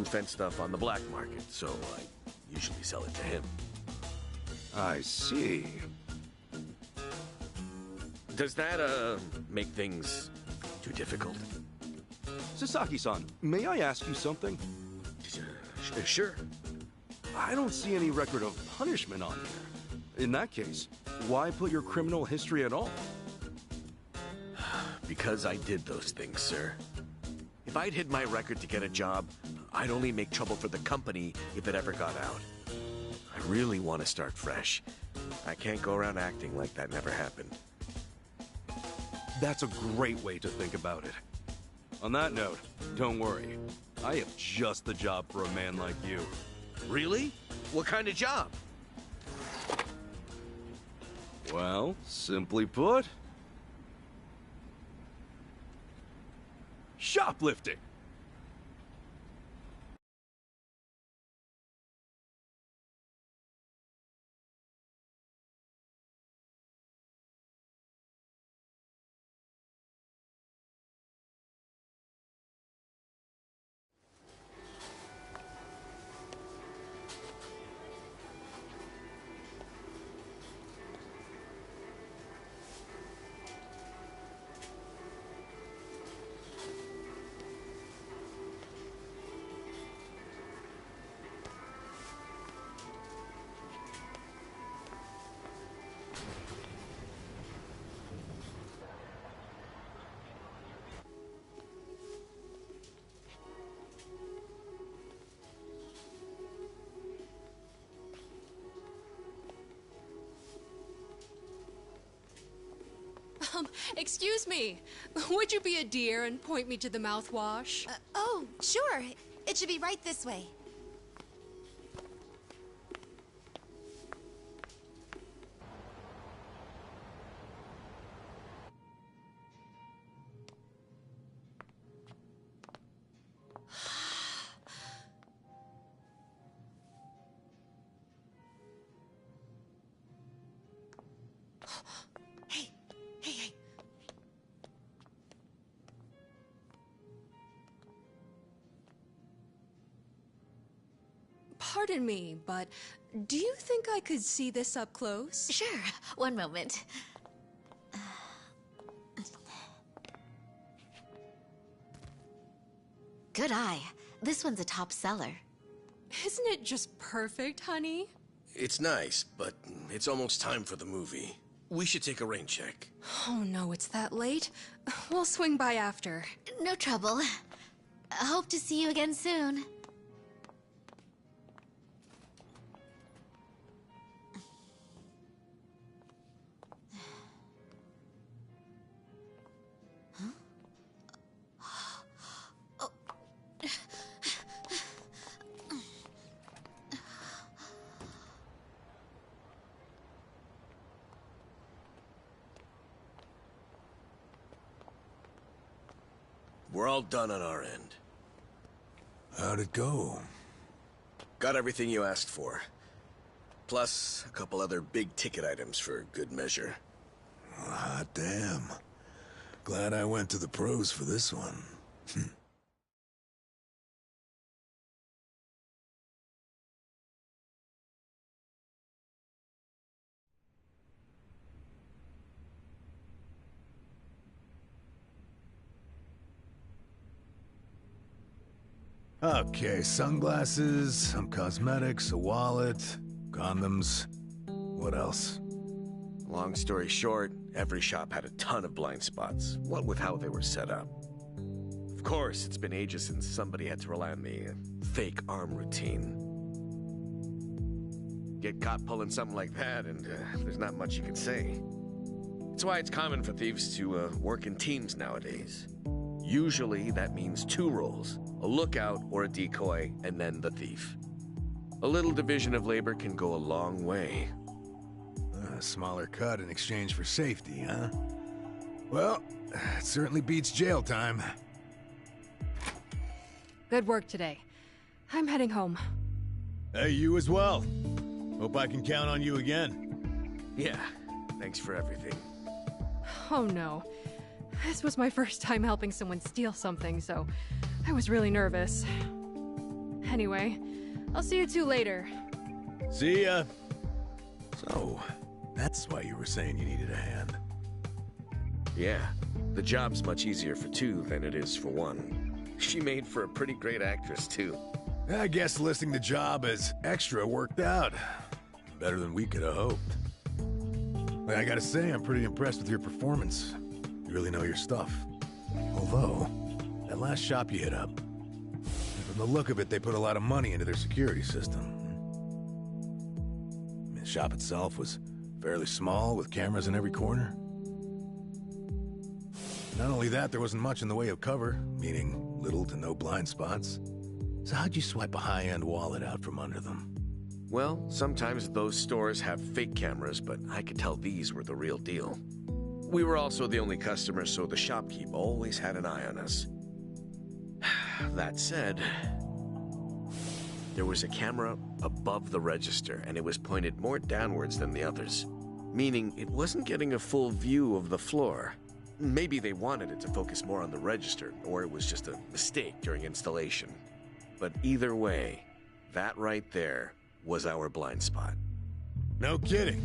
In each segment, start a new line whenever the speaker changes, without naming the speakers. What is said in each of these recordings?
who fence stuff on the black market, so I usually sell it to him.
I see.
Does that, make things too difficult?
Sasaki-san, may I ask you something?
Sure.
I don't see any record of punishment on here. In that case, why put your criminal history at all?
Because I did those things, sir. If I'd hid my record to get a job, I'd only make trouble for the company if it ever got out. I really want to start fresh. I can't go around acting like that never happened.
That's a great way to think about it. On that note, don't worry. I have just the job for a man like you.
Really? What kind of job?
Well, simply put... shoplifting!
Excuse me. Would you be a dear and point me to the mouthwash?
Oh, sure. It should be right this way. Hey.
Pardon me, but do you think I could see this up close?
Sure. One moment. Good eye. This one's a top seller.
Isn't it just perfect, honey?
It's nice, but it's almost time for the movie. We should take a rain check.
Oh no, it's that late. We'll swing by after.
No trouble. Hope to see you again soon.
We're all done on our end.
How'd it go?
Got everything you asked for. Plus, a couple other big-ticket items for good measure.
Hot damn. Glad I went to the pros for this one. Okay, sunglasses, some cosmetics, a wallet, condoms. What else?
Long story short, every shop had a ton of blind spots, what with how they were set up. Of course, it's been ages since somebody had to rely on the fake arm routine. Get caught pulling something like that, and there's not much you can say. That's why it's common for thieves to work in teams nowadays. Usually, that means two roles, a lookout or a decoy, and then the thief. A little division of labor can go a long way.
A smaller cut in exchange for safety, huh? Well, it certainly beats jail time.
Good work today. I'm heading home.
Hey, you as well. Hope I can count on you again.
Yeah, thanks for everything.
Oh no. This was my first time helping someone steal something, so I was really nervous.
Anyway, I'll see you two later.
See ya. So, that's why you were saying you needed a hand.
Yeah, the job's much easier for two than it is for one. She made for a pretty great actress, too.
I guess listing the job as extra worked out. Better than we could have hoped. But I gotta say, I'm pretty impressed with your performance. You really know your stuff. Although, that last shop you hit up, from the look of it, they put a lot of money into their security system. The shop itself was fairly small, with cameras in every corner. Not only that, there wasn't much in the way of cover, meaning little to no blind spots. So how'd you swipe a high-end wallet out from under them?
Well, sometimes those stores have fake cameras, but I could tell these were the real deal. We were also the only customers, so the shopkeep always had an eye on us. That said, there was a camera above the register, and it was pointed more downwards than the others, meaning it wasn't getting a full view of the floor. Maybe they wanted it to focus more on the register, or it was just a mistake during installation. But either way, that right there was our blind spot.
No kidding.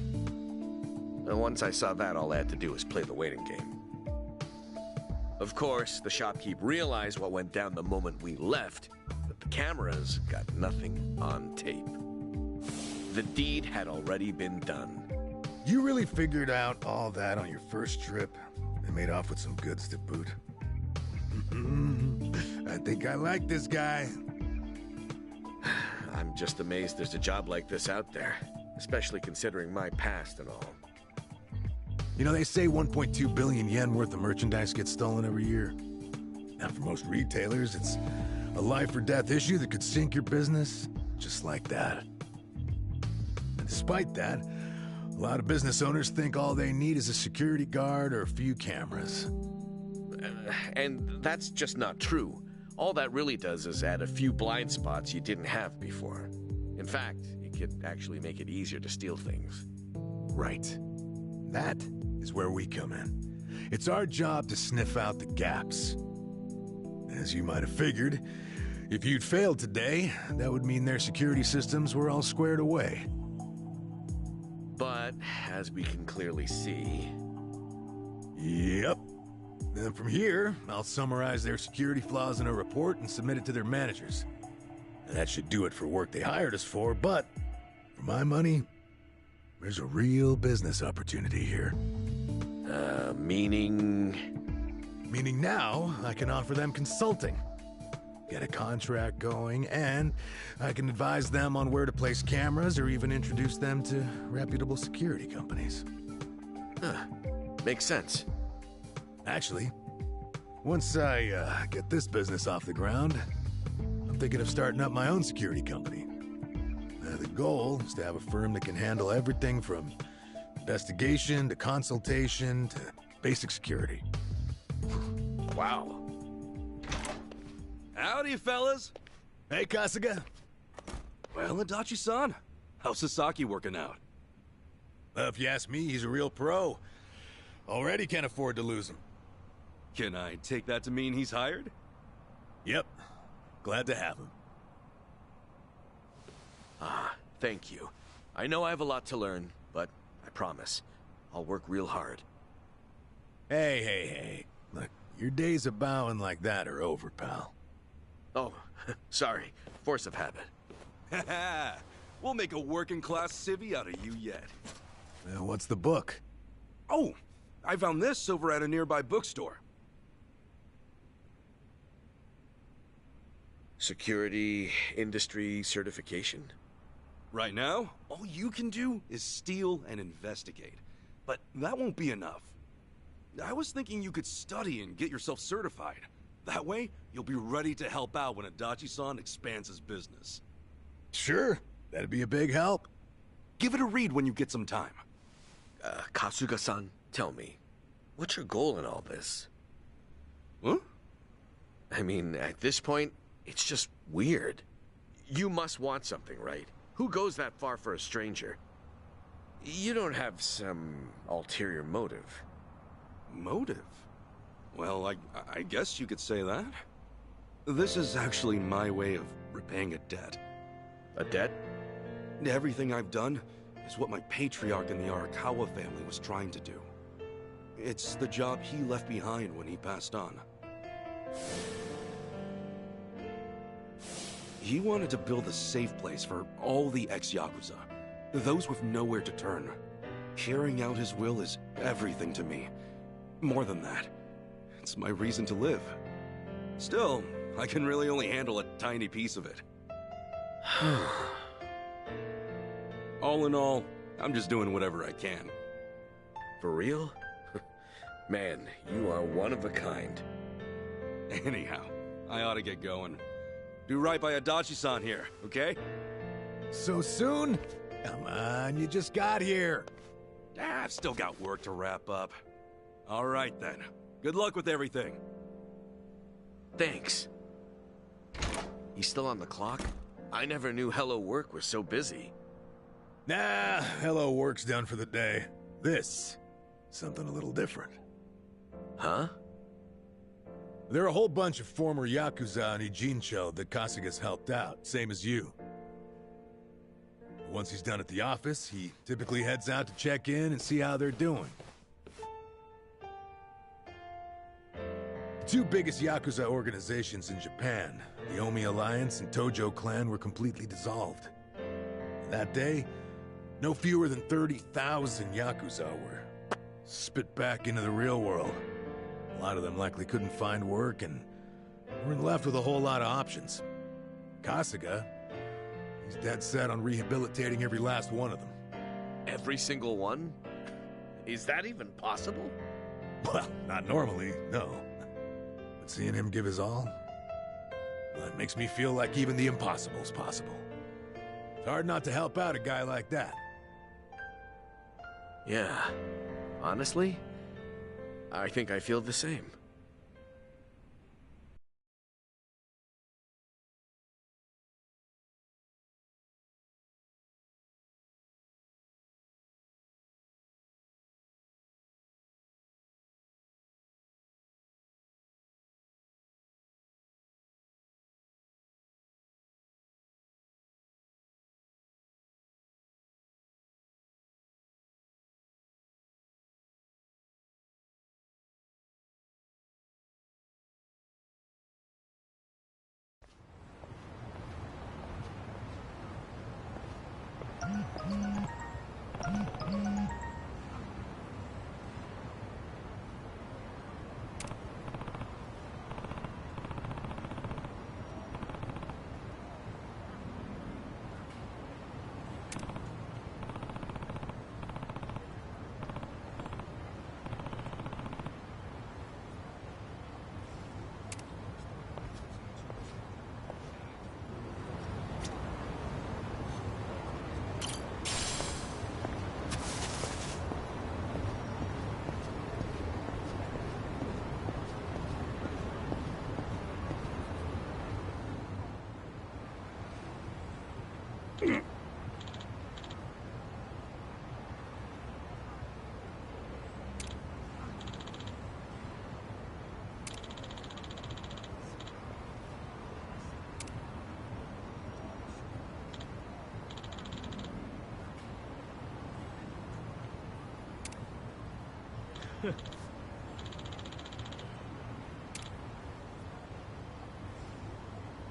And once I saw that, all I had to do was play the waiting game. Of course, the shopkeep realized what went down the moment we left, but the cameras got nothing on tape. The deed had already been done.
You really figured out all that on your first trip and made off with some goods to boot. I think I like this guy.
I'm just amazed there's a job like this out there, especially considering my past and all.
You know, they say 1.2 billion yen worth of merchandise gets stolen every year. Now, for most retailers, it's a life or death issue that could sink your business, just like that. And despite that, a lot of business owners think all they need is a security guard or a few cameras.
And that's just not true. All that really does is add a few blind spots you didn't have before. In fact, it could actually make it easier to steal things.
Right. That is where we come in. It's our job to sniff out the gaps. As you might have figured, if you'd failed today, that would mean their security systems were all squared away.
But, as we can clearly see...
Yep. Then from here, I'll summarize their security flaws in a report and submit it to their managers. And that should do it for work they hired us for, but for my money, there's a real business opportunity here.
Meaning?
Meaning now, I can offer them consulting. Get a contract going, and I can advise them on where to place cameras or even introduce them to reputable security companies.
Makes sense.
Actually, once I get this business off the ground, I'm thinking of starting up my own security company. The goal is to have a firm that can handle everything from investigation to consultation to basic security.
Wow.
Howdy, fellas.
Hey, Kasuga.
Well, Adachi-san, how's Sasaki working out?
If you ask me, he's a real pro. Already can't afford to lose him.
Can I take that to mean he's hired?
Yep. Glad to have him.
Thank you. I know I have a lot to learn, but I promise, I'll work real hard.
Hey. Look, your days of bowing like that are over, pal.
Oh, sorry. Force of habit.
Haha, we'll make a working-class civvy out of you yet.
What's the book?
Oh, I found this over at a nearby bookstore.
Security industry certification?
Right now, all you can do is steal and investigate. But that won't be enough. I was thinking you could study and get yourself certified. That way, you'll be ready to help out when Adachi-san expands his business.
Sure, that'd be a big help.
Give it a read when you get some time.
Kasuga-san, tell me, what's your goal in all this?
Huh?
I mean, at this point, it's just weird. You must want something, right? Who goes that far for a stranger? You don't have some ulterior motive.
Motive? Well, I guess you could say that. This is actually my way of repaying a debt.
A debt?
Everything I've done is what my patriarch in the Arakawa family was trying to do. It's the job he left behind when he passed on. He wanted to build a safe place for all the ex-Yakuza, those with nowhere to turn. Carrying out his will is everything to me. More than that, it's my reason to live. Still, I can really only handle a tiny piece of it. All in all, I'm just doing whatever I can.
For real? Man, you are one of a kind.
Anyhow, I ought to get going. Do right by Adachi-san here, okay?
So soon? Come on, you just got here.
I've still got work to wrap up. All right then. Good luck with everything.
Thanks. He's still on the clock? I never knew Hello Work was so busy.
Nah, hello work's done for the day. This, something a little different.
Huh?
There are a whole bunch of former Yakuza in Ijincho that Kasuga's helped out, same as you. Once he's done at the office, he typically heads out to check in and see how they're doing. The two biggest Yakuza organizations in Japan, the Omi Alliance and Tojo Clan, were completely dissolved. And that day, no fewer than 30,000 Yakuza were spit back into the real world. A lot of them likely couldn't find work and weren't left with a whole lot of options. Kasuga, he's dead set on rehabilitating every last one of them.
Every single one? Is that even possible?
Well, not normally, no. But seeing him give his all, well, it makes me feel like even the impossible's possible. It's hard not to help out a guy like that.
Yeah. Honestly, I think I feel the same.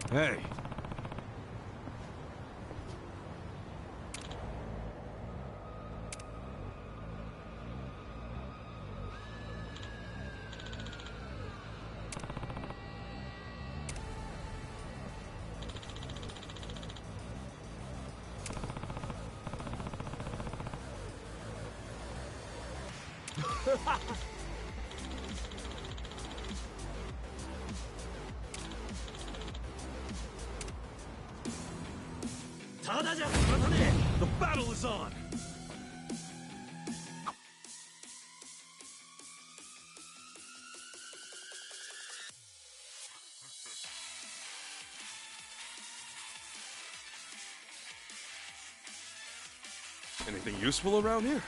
Hey. The battle is on! Anything useful around here?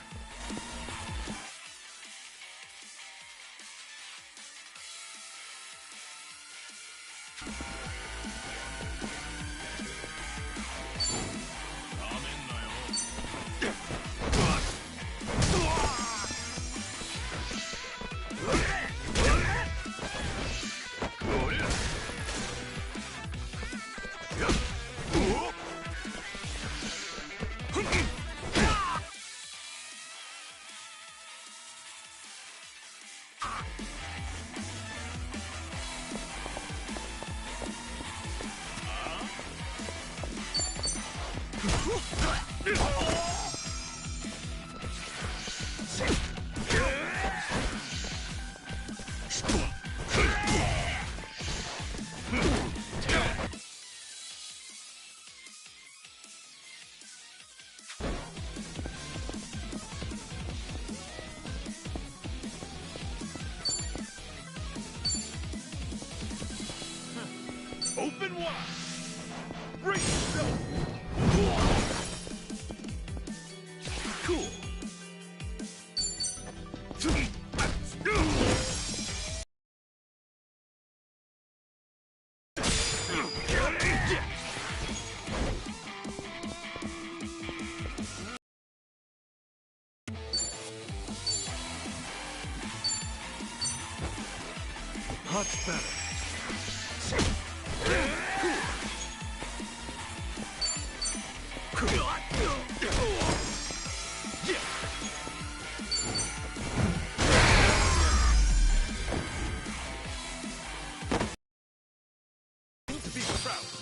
Open wide! Bring yourself! Cool! Much better. To be proud.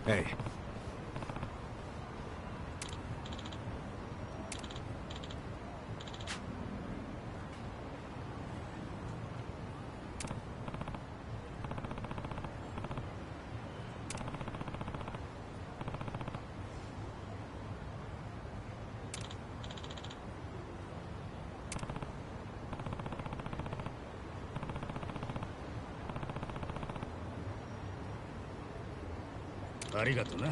Hey.
ありがとな。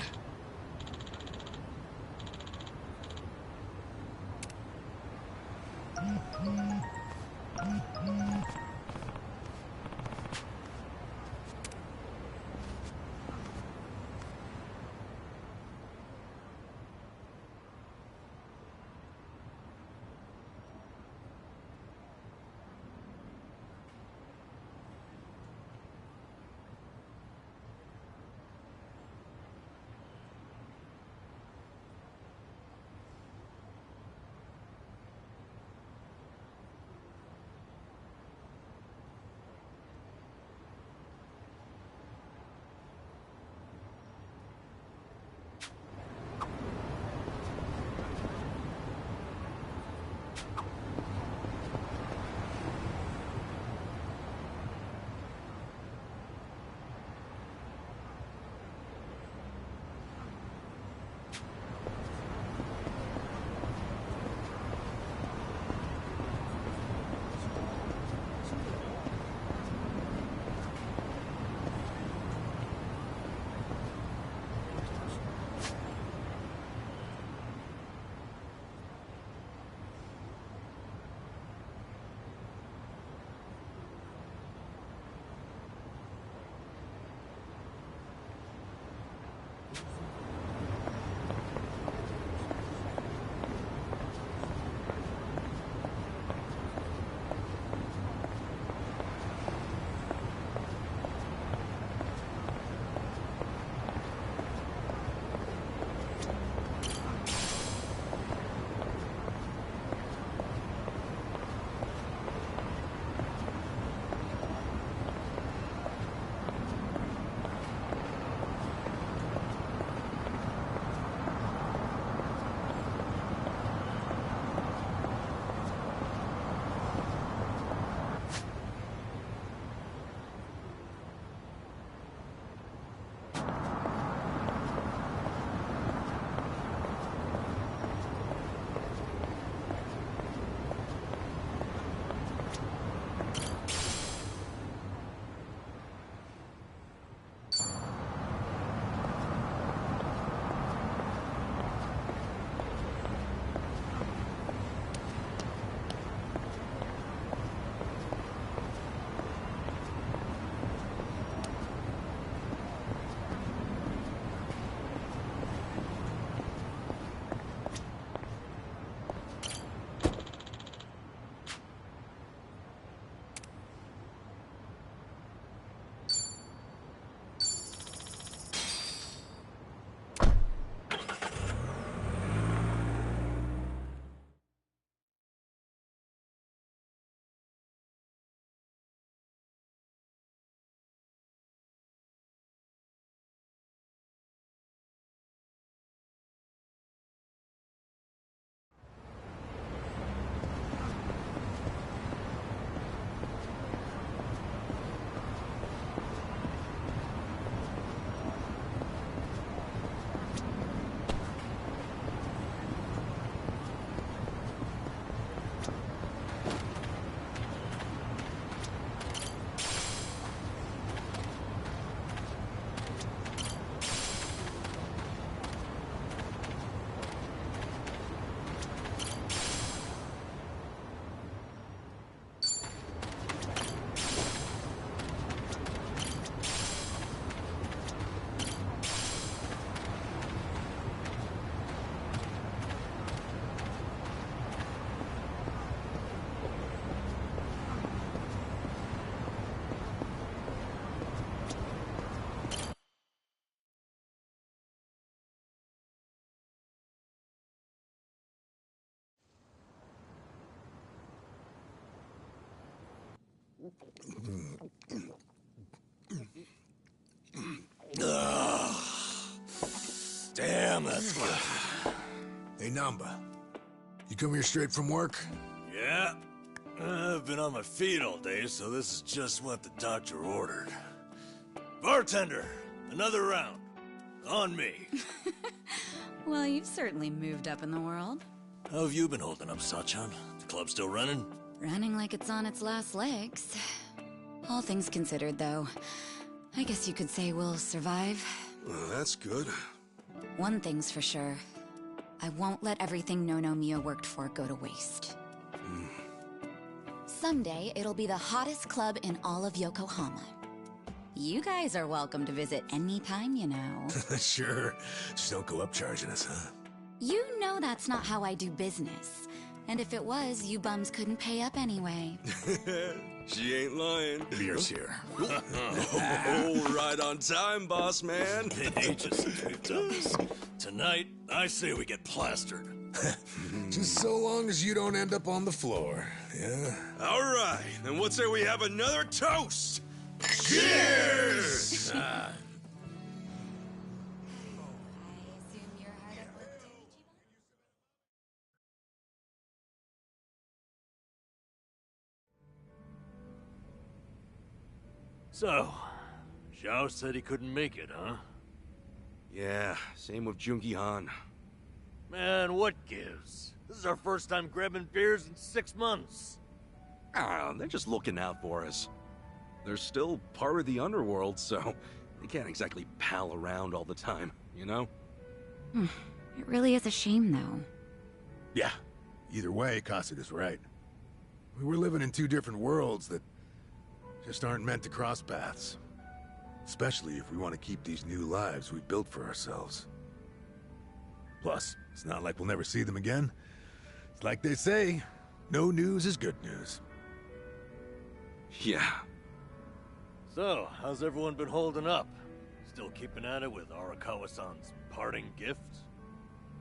Damn, that's good.
Hey, Namba. You come here straight from work?
Yeah. I've been on my feet all day, so this is just what the doctor ordered. Bartender, another round. On me.
Well, you've certainly moved up in the world.
How have you been holding up, Sachan? The club still running?
Running like it's on its last legs. All things considered, though, I guess you could say we'll survive.
Well, that's good.
One thing's for sure. I won't let everything No Mia worked for go to waste. Someday, it'll be the hottest club in all of Yokohama. You guys are welcome to visit anytime, you know.
Sure. Just don't go up charging us, huh?
You know that's not how I do business. And if it was, you bums couldn't pay up anyway.
She ain't lying.
Beer's here.
Oh, right on time, boss man.
Been ages since we've done this. Tonight, I say we get plastered.
Just so long as you don't end up on the floor, yeah?
All right, then what say we have another toast?
Cheers!
So, Zhao said he couldn't make it, huh?
Yeah, same with Junki Han.
Man, what gives? This is our first time grabbing beers in 6 months.
They're just looking out for us. They're still part of the underworld, so they can't exactly pal around all the time, you know?
It really is a shame, though.
Yeah. Either way, Cosset is right. We were living in two different worlds that just aren't meant to cross paths. Especially if we want to keep these new lives we've built for ourselves. Plus, it's not like we'll never see them again. It's like they say, no news is good news.
Yeah.
So, how's everyone been holding up? Still keeping at it with Arakawa-san's parting gift?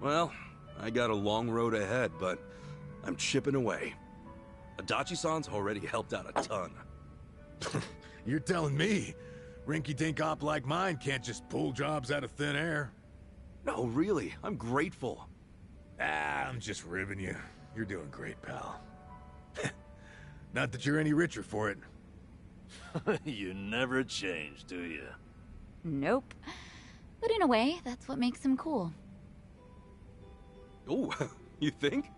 Well, I got a long road ahead, but I'm chipping away. Adachi-san's already helped out a ton.
You're telling me rinky-dink op like mine can't just pull jobs out of thin air?
No, really, I'm grateful.
I'm just ribbing you. You're doing great, pal. Not that you're any richer for it.
You never change, do you?
Nope. But in a way, that's what makes him cool.
Oh, you think?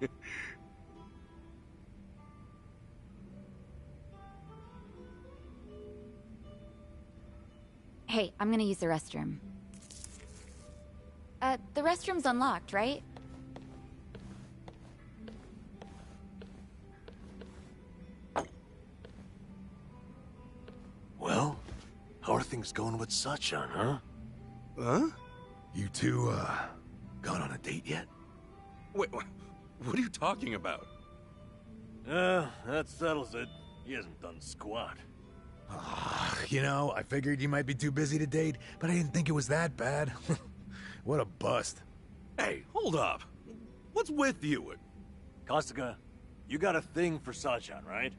Hey, I'm gonna use the restroom. The restroom's unlocked, right?
Well, how are things going with Sachan, huh?
Huh?
You two, gone on a date yet?
Wait, what are you talking about?
That settles it. He hasn't done squat.
You know, I figured you might be too busy to date, but I didn't think it was that bad. What a bust.
Hey, hold up. What's with you?
Kasuga, you got a thing for Sachan, right?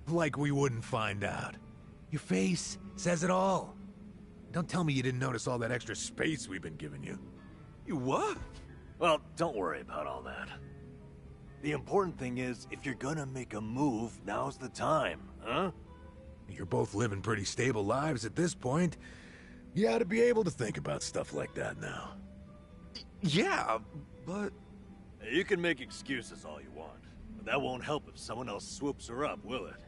Like we wouldn't find out. Your face says it all. Don't tell me you didn't notice all that extra space we've been giving you.
You what?
Well, don't worry about all that. The important thing is, if you're gonna make a move, now's the time, huh?
You're both living pretty stable lives at this point. You ought to be able to think about stuff like that now.
Yeah, but...
You can make excuses all you want, but that won't help if someone else swoops her up, will it?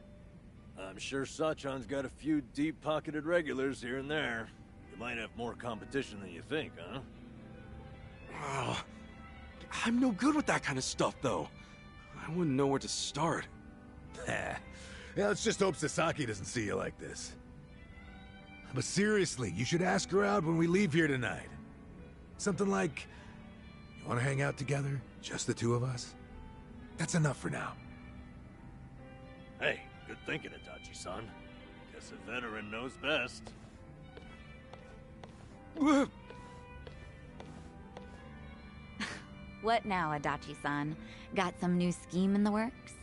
I'm sure Sachan's got a few deep-pocketed regulars here and there. You might have more competition than you think, huh?
Oh, I'm no good with that kind of stuff, though. I wouldn't know where to start.
Yeah, let's just hope Sasaki doesn't see you like this. But seriously, you should ask her out when we leave here tonight. Something like, you want to hang out together? Just the two of us? That's enough for now.
Hey, good thinking, Itachi-san. Guess a veteran knows best.
What now, Adachi-san? Got some new scheme in the works?